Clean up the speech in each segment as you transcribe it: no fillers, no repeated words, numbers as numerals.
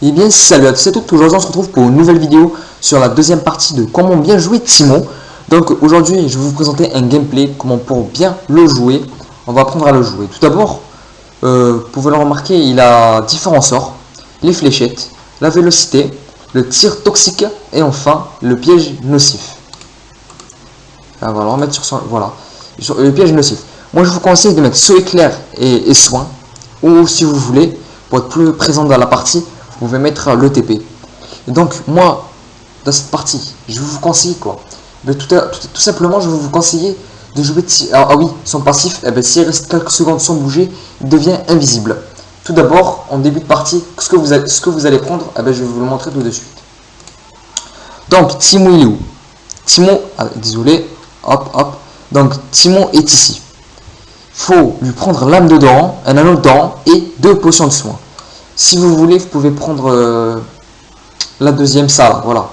Eh bien salut à tous et toutes, aujourd'hui on se retrouve pour une nouvelle vidéo sur la deuxième partie de comment bien jouer Teemo. Donc aujourd'hui je vais vous présenter un gameplay, comment pour bien le jouer. On va apprendre à le jouer. Tout d'abord, vous pouvez le remarquer, il a différents sorts. Les fléchettes, la vélocité, le tir toxique et enfin le piège nocif. On va le remettre sur son... Voilà, sur le piège nocif. Moi je vous conseille de mettre saut éclair et soin. Ou si vous voulez, pour être plus présent dans la partie, vous pouvez mettre le TP. Et donc moi, dans cette partie, je vais vous conseiller quoi? Tout simplement, je vais vous conseiller de jouer... Ah oui, son passif, s'il reste quelques secondes sans bouger, il devient invisible. Tout d'abord, en début de partie, ce que vous allez prendre, je vais vous le montrer tout de suite. Donc, Teemo il est où? Teemo, désolé, hop. Donc, Teemo est ici. Il faut lui prendre l'âme de Doran, un anneau de Doran et 2 potions de soin. Si vous voulez, vous pouvez prendre la deuxième, ça là, voilà.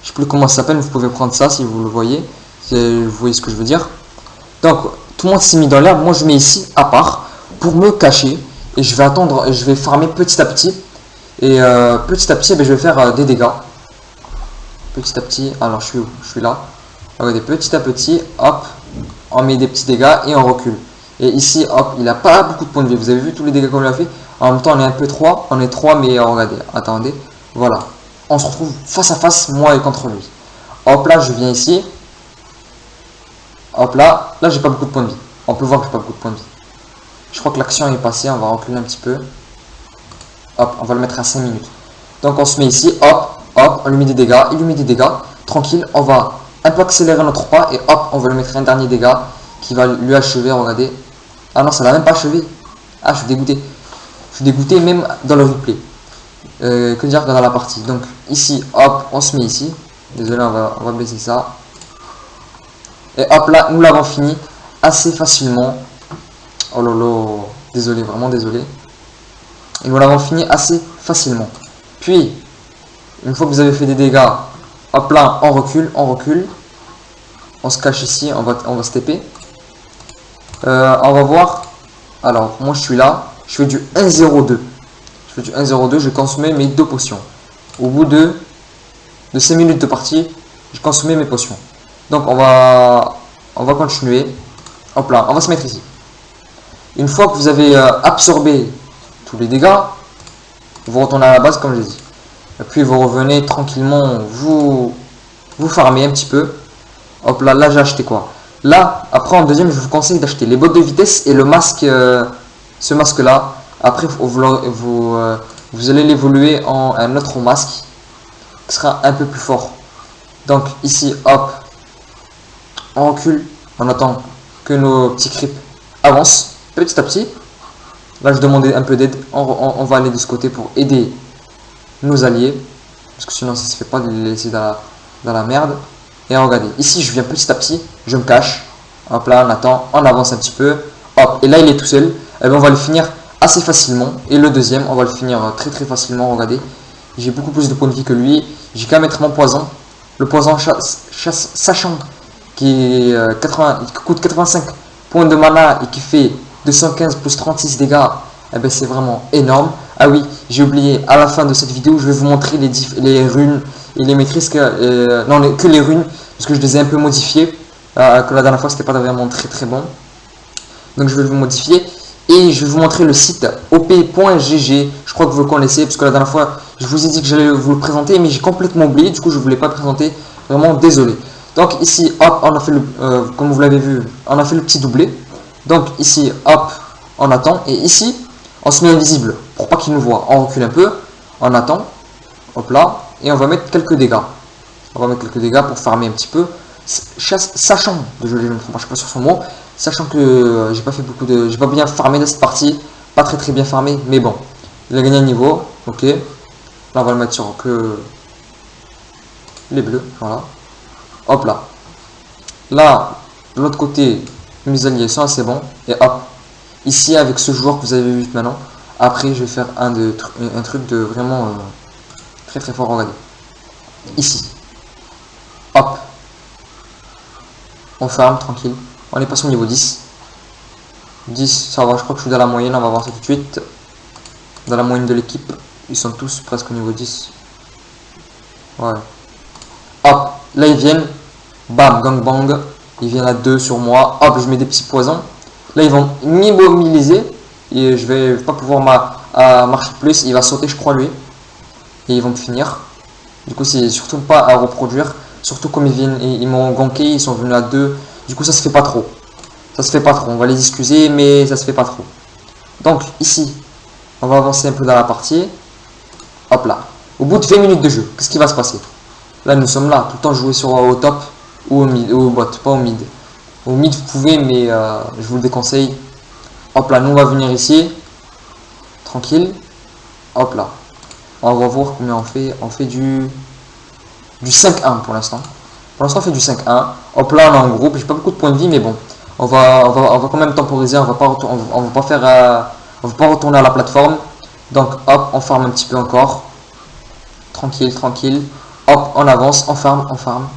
Je ne sais plus comment ça s'appelle, vous pouvez prendre ça si vous le voyez. Si vous voyez ce que je veux dire. Donc, tout le monde s'est mis dans l'herbe. Moi, je mets ici à part pour me cacher. Et je vais attendre, je vais farmer petit à petit. Et petit à petit, je vais faire des dégâts. Petit à petit, alors je suis où? Je suis là. Regardez, petit à petit, hop, on met des petits dégâts et on recule. Et ici, hop, il n'a pas beaucoup de points de vie. Vous avez vu tous les dégâts qu'on lui a fait? En même temps, on est un peu 3. On est 3, mais regardez, attendez. Voilà. On se retrouve face à face, moi et contre lui. Hop là, je viens ici. Hop là. Là, j'ai pas beaucoup de points de vie. On peut voir que j'ai pas beaucoup de points de vie. Je crois que l'action est passée. On va reculer un petit peu. Hop, on va le mettre à 5 minutes. Donc, on se met ici. Hop, on lui met des dégâts. Il lui met des dégâts. Tranquille, on va un peu accélérer notre pas. Et hop, on va lui mettre un dernier dégât qui va lui achever. Regardez. Ah non, ça l'a même pas achevé. Ah, je suis dégoûté. Je suis dégoûté même dans le replay. Que dire dans la partie. Donc ici, hop, on se met ici. Désolé, on va baisser ça. Et hop là, nous l'avons fini assez facilement. Oh lolo, désolé, vraiment désolé. Et nous l'avons fini assez facilement. Puis, une fois que vous avez fait des dégâts, hop là, on recule. On se cache ici, on va se TP. On va voir. Alors, moi je suis là. Je fais du 1-0-2. Je fais du 1-0-2. Je consommé mes 2 potions. Au bout de 5 minutes de partie, j'ai consommé mes potions. Donc, on va continuer. Hop là, on va se mettre ici. Une fois que vous avez absorbé tous les dégâts, vous retournez à la base, comme j'ai dit. Et puis, vous revenez tranquillement. Vous farmez un petit peu. Hop là, là j'ai acheté quoi? Là, après en deuxième, je vous conseille d'acheter les bottes de vitesse et le masque. Ce masque là, après vous allez l'évoluer en un autre masque qui sera un peu plus fort. Donc ici, hop, on recule, on attend que nos petits creeps avancent petit à petit. Là je demandais un peu d'aide, on va aller de ce côté pour aider nos alliés, parce que sinon ça se fait pas de les laisser dans la merde. Et regardez, ici je viens petit à petit, je me cache, hop là on attend, on avance un petit peu, hop, et là il est tout seul. Et on va le finir assez facilement. Et le deuxième, on va le finir très facilement. Regardez, j'ai beaucoup plus de points de vie que lui. J'ai qu'à mettre mon poison. Le poison sachant qui coûte 85 points de mana et qui fait 215 plus 36 dégâts. C'est vraiment énorme. Ah oui, j'ai oublié, à la fin de cette vidéo, je vais vous montrer les runes et les maîtrises que les runes, parce que je les ai un peu modifiées. Que la dernière fois, c'était pas vraiment très bon. Donc je vais vous modifier. Et je vais vous montrer le site op.gg. Je crois que vous le connaissez, parce que la dernière fois, je vous ai dit que j'allais vous le présenter, mais j'ai complètement oublié. Du coup, je ne voulais pas le présenter. Vraiment désolé. Donc ici, hop, on a fait comme vous l'avez vu, on a fait le petit doublé. Donc ici, hop, on attend. Et ici, on se met invisible pour pas qu'il nous voit. On recule un peu, on attend. Hop là. Et on va mettre quelques dégâts. On va mettre quelques dégâts pour farmer un petit peu. Sachant, désolé, je ne me trompe pas sur son mot. Sachant que j'ai pas bien farmé dans cette partie, pas très bien farmé, mais bon, il a gagné un niveau, ok. Là on va le mettre sur que les bleus, voilà. Hop là. Là, de l'autre côté, mes alliés sont assez bons, et hop. Ici avec ce joueur que vous avez vu maintenant, après je vais faire un truc de vraiment très fort, regardez. Ici. Hop. On farm tranquille. On est passé au niveau 10. 10, ça va, je crois que je suis dans la moyenne, on va voir ça tout de suite. Dans la moyenne de l'équipe. Ils sont tous presque au niveau 10. Ouais. Hop, là ils viennent. Bam, gangbang. Ils viennent à 2 sur moi. Hop, je mets des petits poisons. Là ils vont m'immobiliser. Et je vais pas pouvoir marcher plus. Il va sauter, je crois, lui. Et ils vont me finir. Du coup, c'est surtout pas à reproduire. Surtout comme ils m'ont ganké, ils sont venus à 2. Du coup, ça se fait pas trop. Ça se fait pas trop. On va les excuser, mais ça se fait pas trop. Donc, ici, on va avancer un peu dans la partie. Hop là. Au bout de 20 minutes de jeu, qu'est-ce qui va se passer? Là, nous sommes là, tout le temps jouer au top ou au mid, ou au bot, pas au mid. Au mid, vous pouvez, mais je vous le déconseille. Hop là, nous, on va venir ici. Tranquille. Hop là. On va voir combien on fait. On fait du 5-1 pour l'instant. Pour l'instant, on fait du 5-1. Hop là, on est en groupe. J'ai pas beaucoup de points de vie, mais bon. On va quand même temporiser. On va pas retourner à la plateforme. Donc, hop, on farm un petit peu encore. Tranquille, tranquille. Hop, on avance, on farm, on farm.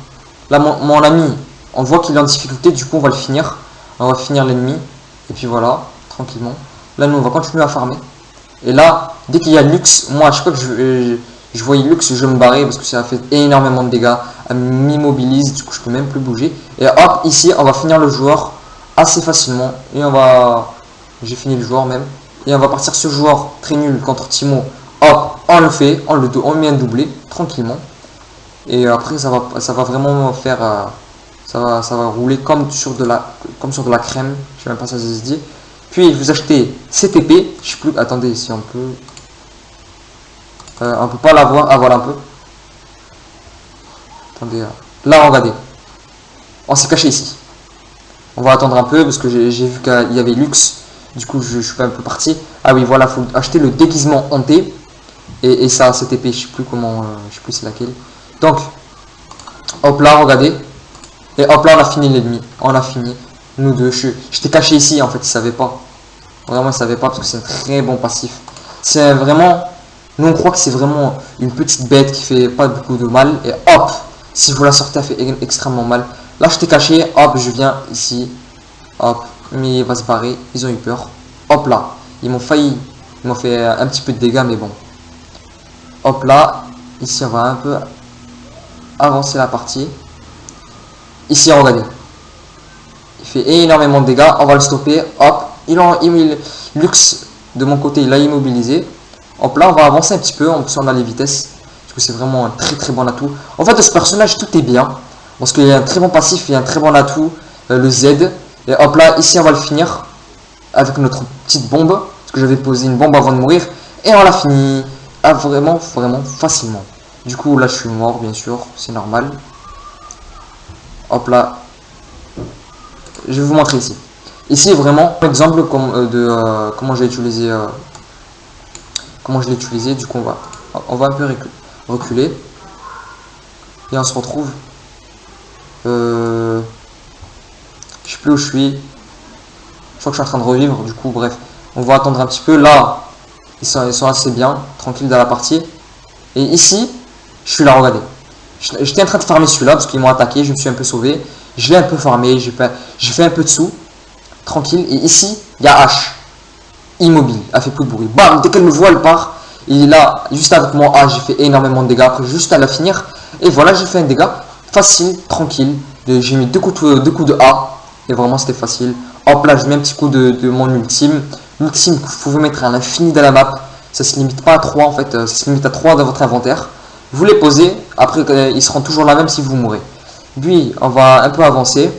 Là, mon ami, on voit qu'il est en difficulté. Du coup, on va le finir. On va finir l'ennemi. Et puis voilà, tranquillement. Là, nous, on va continuer à farmer. Et là, dès qu'il y a Lux, moi, à chaque fois que je voyais Lux, je me barrais parce que ça a fait énormément de dégâts. Elle m'immobilise, du coup, je peux même plus bouger. Et hop, ici, on va finir le joueur assez facilement. Et on va... J'ai fini le joueur même. Et on va partir ce joueur très nul contre Timo. Hop, on le fait, on le met un doublé, tranquillement. Et après, ça va vraiment faire... ça va rouler comme sur de la crème. Je sais même pas si ça se dit. Puis vous achetez CTP, je sais plus, attendez si on peut, on peut pas l'avoir, ah voilà un peu, attendez, là regardez, on s'est caché ici, on va attendre un peu parce que j'ai vu qu'il y avait Lux, du coup je suis un peu parti, ah oui voilà, faut acheter le déguisement hanté, et ça CTP, je sais plus comment, je sais plus c'est laquelle, donc, hop là regardez, et hop là on a fini l'ennemi, on a fini. Nous deux, j'étais caché ici en fait, ils savaient pas. Vraiment, ils savaient pas parce que c'est un très bon passif. C'est vraiment, nous on croit que c'est vraiment une petite bête qui fait pas beaucoup de mal. Et hop, si vous la sortez, elle fait extrêmement mal. Là, j'étais caché, hop, je viens ici. Hop, mais il va se barrer, ils ont eu peur. Hop là, ils m'ont fait un petit peu de dégâts, mais bon. Hop là, ici on va un peu avancer la partie. Ici, regardez. Il fait énormément de dégâts, on va le stopper, hop, Lux de mon côté il a immobilisé, hop là on va avancer un petit peu, en plus on a les vitesses, parce que c'est vraiment un très très bon atout. En fait de ce personnage tout est bien, parce qu'il y a un très bon passif, il y a un très bon atout, le Z, et hop là ici on va le finir, avec notre petite bombe, parce que j'avais posé une bombe avant de mourir, et on l'a fini, vraiment facilement. Du coup là je suis mort bien sûr, c'est normal, hop là. Je vais vous montrer ici. Ici, vraiment, un exemple de comment je l'ai utilisé. Du coup, on va un peu reculer. Et on se retrouve. Je sais plus où je suis. Je crois que je suis en train de revivre. Du coup, bref. On va attendre un petit peu. Là, ils sont assez bien. Tranquilles dans la partie. Et ici, je suis là, regardez. J'étais en train de farmer celui-là parce qu'ils m'ont attaqué. Je me suis un peu sauvé. Je l'ai un peu farmé, j'ai fait un peu de sous, tranquille, et ici, il y a H, immobile, elle fait plus de bruit, bam, dès qu'elle me voit, elle part, et là, juste avec mon H, j'ai fait énormément de dégâts, après juste à la finir, et voilà, j'ai fait un dégât, facile, tranquille, j'ai mis deux coups de A, et vraiment c'était facile, hop là, je mets un petit coup de mon ultime, l'ultime que vous pouvez mettre à l'infini de la map, ça se limite pas à 3 en fait, ça se limite à 3 dans votre inventaire, vous les posez, après ils seront toujours là même si vous mourrez. Puis on va un peu avancer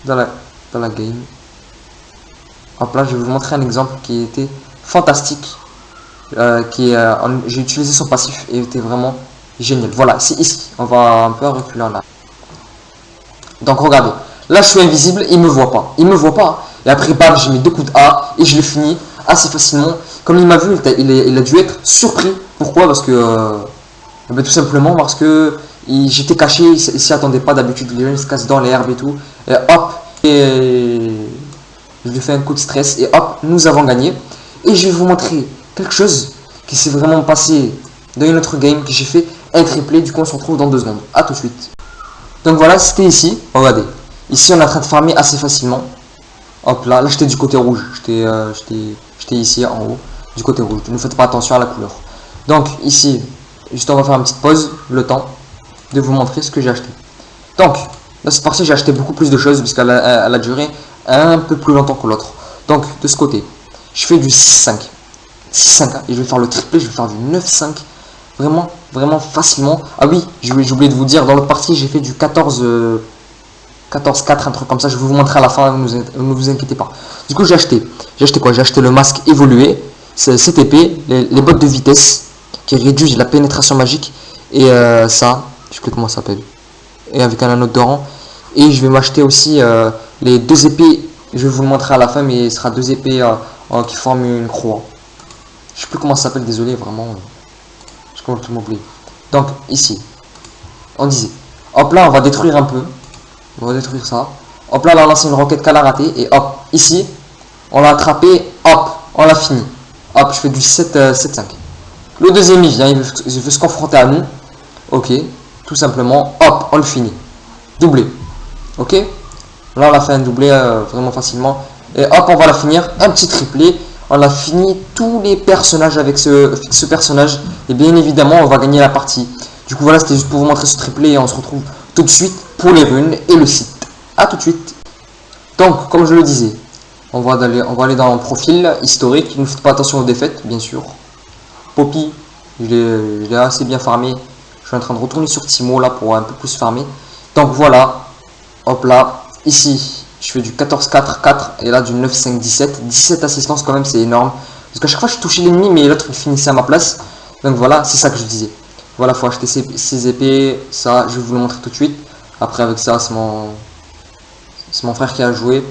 dans la game. Hop là, je vais vous montrer un exemple qui était fantastique. J'ai utilisé son passif et était vraiment génial. Voilà, c'est ici. On va un peu reculer en là. Donc regardez, là je suis invisible, il me voit pas. Il me voit pas. Et après, bam, j'ai mis 2 coups de A et je l'ai fini assez facilement. Comme il m'a vu, il a dû être surpris. Pourquoi? Parce que tout simplement parce que j'étais caché, il s'y attendait pas. D'habitude les gens se cassent dans l'herbe et tout, et hop, et je lui fais un coup de stress et hop, nous avons gagné. Et je vais vous montrer quelque chose qui s'est vraiment passé dans une autre game que j'ai fait un triplé. Du coup on se retrouve dans 2 secondes, à tout de suite. Donc voilà, c'était ici, regardez, ici on est en train de farmer assez facilement. Hop là j'étais du côté rouge, j'étais ici en haut du côté rouge, ne faites pas attention à la couleur. Donc ici, juste on va faire une petite pause, le temps de vous montrer ce que j'ai acheté. Donc, dans cette partie, j'ai acheté beaucoup plus de choses puisqu'elle a duré un peu plus longtemps que l'autre. Donc, de ce côté, je fais du 6-5. 6-5, et je vais faire le triplé, je vais faire du 9-5. Vraiment, vraiment facilement. Ah oui, j'ai oublié de vous dire, dans l'autre partie, j'ai fait du 14-4, un truc comme ça. Je vais vous montrer à la fin, ne vous inquiétez pas. Du coup, j'ai acheté quoi? J'ai acheté le masque évolué, CTP, les bottes de vitesse qui réduisent la pénétration magique. Et ça, je sais plus comment ça s'appelle. Et avec un anneau de rang. Et je vais m'acheter aussi les deux épées. Je vais vous le montrer à la fin, mais il sera deux épées qui forment une croix. Je sais plus comment ça s'appelle, désolé, vraiment. Je commence à m'oublier. Donc, ici, on disait, hop là, on va détruire un peu. On va détruire ça. Hop là, on a lancé une roquette qu'elle a ratée. Et hop, ici, on l'a attrapé. Hop, on l'a fini. Hop, je fais du 7-5. Le deuxième, il vient, il veut se confronter à nous. Ok, tout simplement. Hop, on le finit. Doublé. Ok. Là, on a fait un doublé vraiment facilement. Et hop, on va la finir. Un petit triplé. On a fini tous les personnages avec ce personnage. Et bien évidemment, on va gagner la partie. Du coup, voilà, c'était juste pour vous montrer ce triplé. Et on se retrouve tout de suite pour les runes et le site. A tout de suite. Donc, comme je le disais, on va aller dans le profil historique. Ne faites pas attention aux défaites, bien sûr. Poppy, je l'ai assez bien farmé. Je suis en train de retourner sur Timo là pour un peu plus farmer. Donc voilà. Hop là. Ici, je fais du 14-4-4 et là du 9-5-17. 17 assistances quand même, c'est énorme. Parce qu'à chaque fois, je touchais l'ennemi, mais l'autre il finissait à ma place. Donc voilà, c'est ça que je disais. Voilà, il faut acheter ces épées. Ça, je vais vous le montrer tout de suite. Après, avec ça, c'est mon frère qui a joué.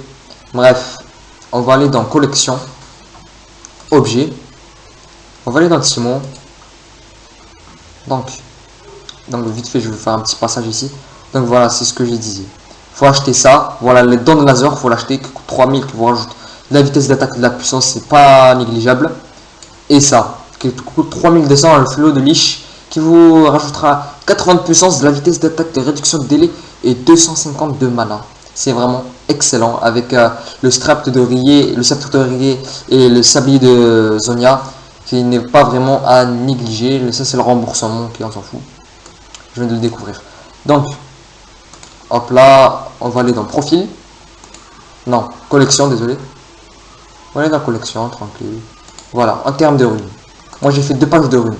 Bref, on va aller dans collection. Objet. On va aller dans Timo. Donc vite fait, je vais faire un petit passage ici. Donc voilà, c'est ce que je disais. Faut acheter ça. Voilà, les dents de laser, faut l'acheter. Qui coûte 3000, qui vous rajoute de la vitesse d'attaque et de la puissance, c'est pas négligeable. Et ça, qui coûte 3200, le flot de liche, qui vous rajoutera 80 de puissance, de la vitesse d'attaque, de réduction de délai et 250 de mana. C'est vraiment excellent avec le strap de Rier, le sceptre de Rier et le sablier de Zonia, qui n'est pas vraiment à négliger. Ça, c'est le remboursement, qui on s'en fout. Je viens de le découvrir. Donc, hop là, on va aller dans profil. Non, collection, désolé. On va aller dans collection, tranquille. Voilà, en termes de runes. Moi, j'ai fait 2 packs de runes.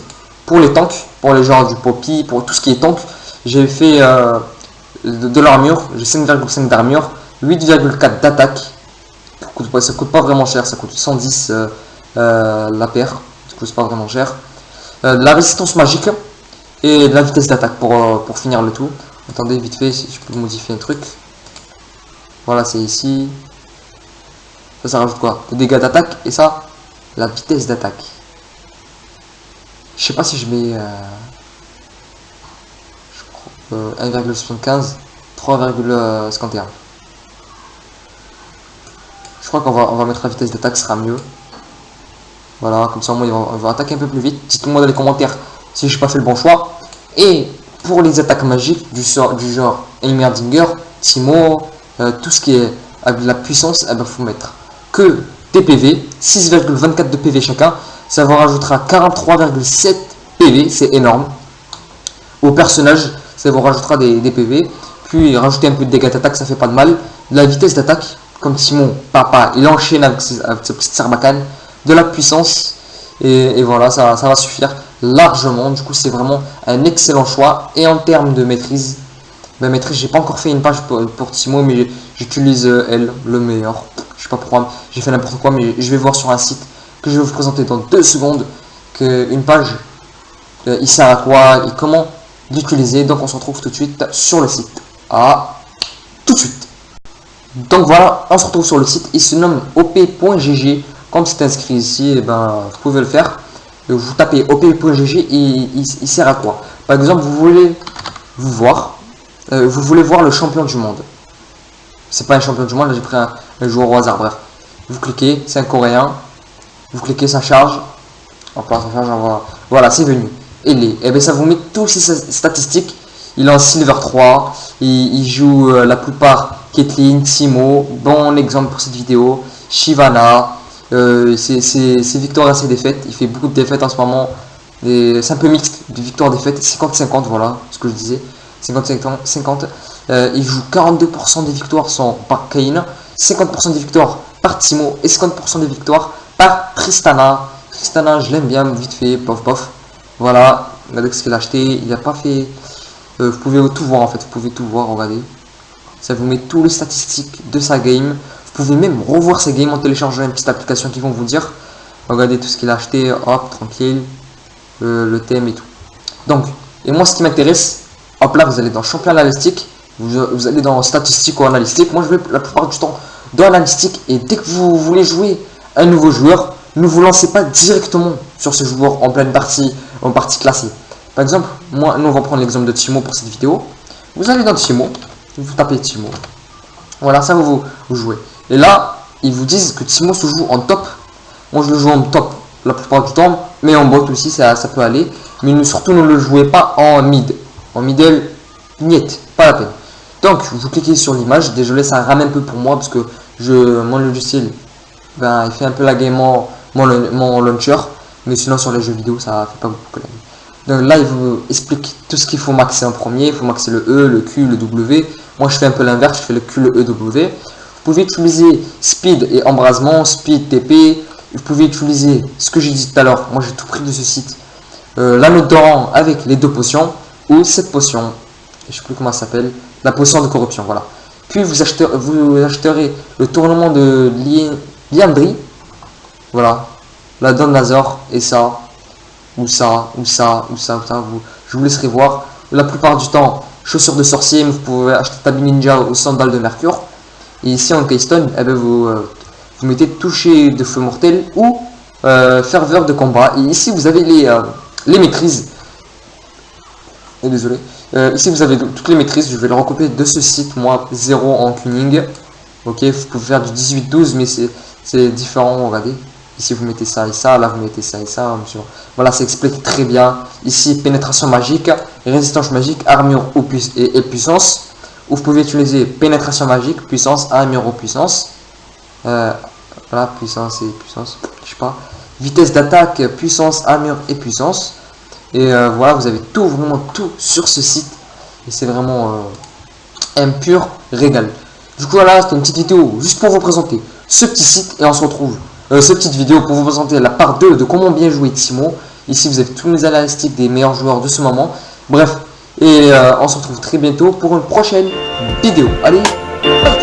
Pour les tanks, pour les genres du Poppy, pour tout ce qui est tank, j'ai fait de l'armure. J'ai 5,5 d'armure, 8,4 d'attaque. Ça coûte pas vraiment cher, ça coûte 110 la paire. Ça coûte pas vraiment cher. De la résistance magique et de la vitesse d'attaque pour finir le tout. Attendez, vite fait, si je peux modifier un truc. Voilà, c'est ici. Ça rajoute quoi? Le dégâts d'attaque et ça, la vitesse d'attaque. Je sais pas si je mets 1,75, 3,51. Je crois qu'on va mettre la vitesse d'attaque, sera mieux. Voilà, comme ça au moins on va attaquer un peu plus vite. Dites-moi dans les commentaires si j'ai pas fait le bon choix. Et pour les attaques magiques du genre Heimerdinger, Timo, tout ce qui est avec de la puissance, il faut mettre que des PV, 6,24 de PV chacun. Ça vous rajoutera 43,7 PV, c'est énorme. Au personnage, ça vous rajoutera des PV. Puis rajouter un peu de dégâts d'attaque, ça fait pas de mal. De la vitesse d'attaque, comme Simon, papa, il enchaîne avec sa petite sarbacane. De la puissance, et voilà, ça va suffire largement. Du coup, c'est vraiment un excellent choix. Et en termes de maîtrise, j'ai pas encore fait une page pour Timo, mais j'utilise elle, le meilleur. Je sais pas pourquoi, j'ai fait n'importe quoi, mais je vais voir sur un site que je vais vous présenter dans 2 secondes qu'une page, il sert à quoi et comment l'utiliser. Donc on se retrouve tout de suite sur le site. Tout de suite. Donc voilà, on se retrouve sur le site. Il se nomme op.gg. Comme c'est inscrit ici, vous pouvez le faire. Vous tapez op.gg et il sert à quoi? Par exemple, vous voulez voir le champion du monde. C'est pas un champion du monde, j'ai pris un joueur au hasard, bref. Vous cliquez, c'est un coréen. Vous cliquez, ça charge. Hop là, ça charge, voilà, c'est venu. Et ça vous met toutes ces statistiques. Il est en Silver 3. Il joue la plupart Caitlyn, Timo. Bon exemple pour cette vidéo. Shyvana. Ses victoires et ses défaites. Il fait beaucoup de défaites en ce moment. C'est un peu mixte, des victoires-défaites, 50-50, voilà ce que je disais, 50-50. Il joue 42% des victoires sont par Kayn, 50% des victoires par Teemo et 50% des victoires par Tristana. Tristana, je l'aime bien, vite fait, pof pof. Voilà, regardez ce qu'il a acheté, il n'a pas fait... vous pouvez tout voir en fait, vous pouvez tout voir, regardez. Ça vous met toutes les statistiques de sa game. Vous pouvez même revoir ses games en téléchargeant une petite application qui vont vous dire. Regardez tout ce qu'il a acheté, hop, tranquille, le thème et tout. Donc, et moi ce qui m'intéresse, hop là, vous allez dans championnat analytique, vous allez dans statistique ou analytique. Moi je vais la plupart du temps dans analytique, et dès que vous voulez jouer un nouveau joueur, ne vous lancez pas directement sur ce joueur en pleine partie, en partie classée. Par exemple, nous on va prendre l'exemple de Teemo pour cette vidéo. Vous allez dans Teemo, vous tapez Teemo. Voilà, ça vous jouez. Et là, ils vous disent que Teemo se joue en top. Moi je le joue en top la plupart du temps, mais en bot aussi ça peut aller. Mais surtout ne le jouez pas en mid. En middle, niet, pas la peine. Donc vous cliquez sur l'image. Désolé, ça rame un peu pour moi parce que mon logiciel, ben, il fait un peu laguer mon launcher. Mais sinon sur les jeux vidéo ça fait pas beaucoup de problème. Donc là il vous explique tout ce qu'il faut maxer en premier. Il faut maxer le E, le Q, le W. Moi je fais un peu l'inverse, je fais le Q, le E, W. Vous pouvez utiliser speed et embrasement, speed, TP. Vous pouvez utiliser ce que j'ai dit tout à l'heure. Moi j'ai tout pris de ce site. La note de rang avec les 2 potions ou cette potion. Je sais plus comment ça s'appelle. La potion de corruption, voilà. Puis vous acheterez le tournement de Liandry. Voilà. La Don Nazor et ça. Ou ça, ou ça, ou ça, ou ça. Je vous laisserai voir. La plupart du temps, chaussures de sorcier, mais vous pouvez acheter Tabi Ninja ou sandales de mercure. Et ici en Keystone, eh ben vous mettez toucher de feu mortel ou ferveur de combat. Et ici vous avez les maîtrises. Désolé. Ici vous avez toutes les maîtrises. Je vais le recopier de ce site. Moi 0 en tuning. Ok, vous pouvez faire du 18-12, mais c'est différent. Regardez. Ici vous mettez ça et ça. Là vous mettez ça et ça. Voilà, ça explique très bien. Ici pénétration magique, résistance magique, armure et puissance. Ou vous pouvez utiliser pénétration magique, puissance, armure ou puissance. Voilà, puissance et puissance, je sais pas. Vitesse d'attaque, puissance, armure et puissance. Et voilà, vous avez tout, vraiment tout sur ce site. Et c'est vraiment un pur régal. Du coup, voilà, c'est une petite vidéo juste pour vous présenter ce petit site. Et on se retrouve, cette petite vidéo pour vous présenter la part 2 de comment bien jouer Teemo. Ici, vous avez tous les analytiques des meilleurs joueurs de ce moment. Bref, et on se retrouve très bientôt pour une prochaine vidéo. Allez, bye.